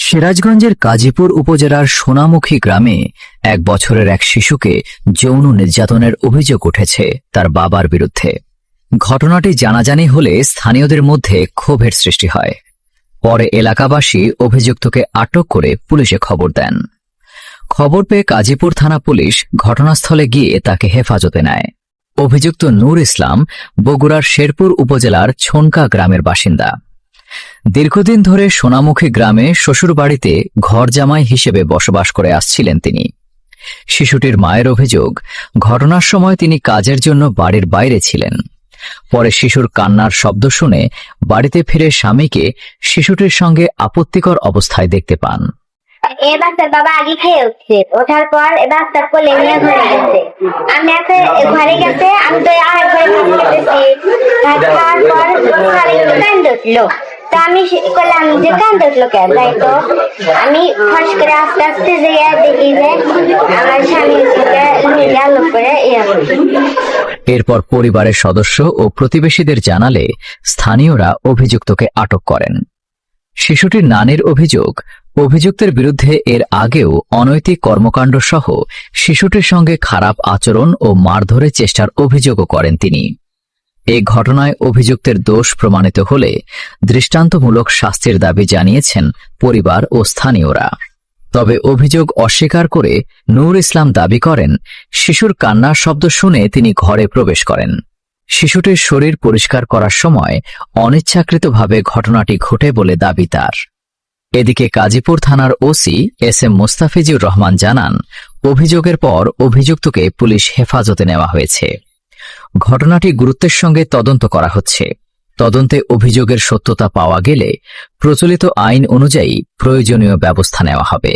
সিরাজগঞ্জের কাজীপুর উপজেলার সোনামুখী গ্রামে 1 বছরের এক শিশুকে যৌন নির্যাতনের অভিযোগ উঠেছে তার বাবার বিরুদ্ধে। ঘটনাটি জানাজানি হলে স্থানীয়দের মধ্যে ক্ষোভের সৃষ্টি হয়। পরে এলাকাবাসী অভিযুক্তকে আটক করে পুলিশে খবর দেন। খবর পেয়ে কাজীপুর থানা পুলিশ ঘটনাস্থলে গিয়ে তাকে হেফাজতে নেয়। অভিযুক্ত নূর ইসলাম বগুড়ার শেরপুর উপজেলার ছনকা গ্রামের বাসিন্দা। দীর্ঘদিন ধরে সোনামুখী গ্রামে শ্বশুরবাড়িতে ঘরজামাই হিসেবে বসবাস করে আসছিলেন তিনি। শিশুটির মায়ের অভিযোগ, ঘটনার সময় তিনি কাজের জন্য বাড়ির বাইরে ছিলেন। পরে শিশুর কান্নার শব্দ শুনে বাড়িতে ফিরে স্বামীকে শিশুটির সঙ্গে আপত্তিকর অবস্থায় দেখতে পান। এ বাচ্চার বাবা আগে খেয়ে উঠছে, ওঠার পর এ বাচ্চার কোলে নিয়ে ঘরে গেছে। আমি ঘরে গেছে, আমি তো আর ঘরে খাওয়ার পর কান্দ উঠলো। তো আমি করলাম যে কান্দ উঠলো কেন, তাই তো আমি ফস করে আস্তে আস্তে যেয়ে দেখি যে আমার স্বামী আলো করে। এরপর পরিবারের সদস্য ও প্রতিবেশীদের জানালে স্থানীয়রা অভিযুক্তকে আটক করেন। শিশুটির নানির অভিযোগ, অভিযুক্তের বিরুদ্ধে এর আগেও অনৈতিক কর্মকাণ্ড সহ শিশুটির সঙ্গে খারাপ আচরণ ও মারধরের চেষ্টার অভিযোগও করেন তিনি। এই ঘটনায় অভিযুক্তের দোষ প্রমাণিত হলে দৃষ্টান্তমূলক শাস্তির দাবি জানিয়েছেন পরিবার ও স্থানীয়রা। তবে অভিযোগ অস্বীকার করে নূর ইসলাম দাবি করেন, শিশুর কান্নার শব্দ শুনে তিনি ঘরে প্রবেশ করেন। শিশুটির শরীর পরিষ্কার করার সময় অনিচ্ছাকৃতভাবে ঘটনাটি ঘটে বলে দাবি তার। এদিকে কাজীপুর থানার ওসি এস.এম. মোস্তাফিজুর রহমান জানান, অভিযোগের পর অভিযুক্তকে পুলিশ হেফাজতে নেওয়া হয়েছে। ঘটনাটি গুরুত্বের সঙ্গে তদন্ত করা হচ্ছে। তদন্তে অভিযোগের সত্যতা পাওয়া গেলে প্রচলিত আইন অনুযায়ী প্রয়োজনীয় ব্যবস্থা নেওয়া হবে।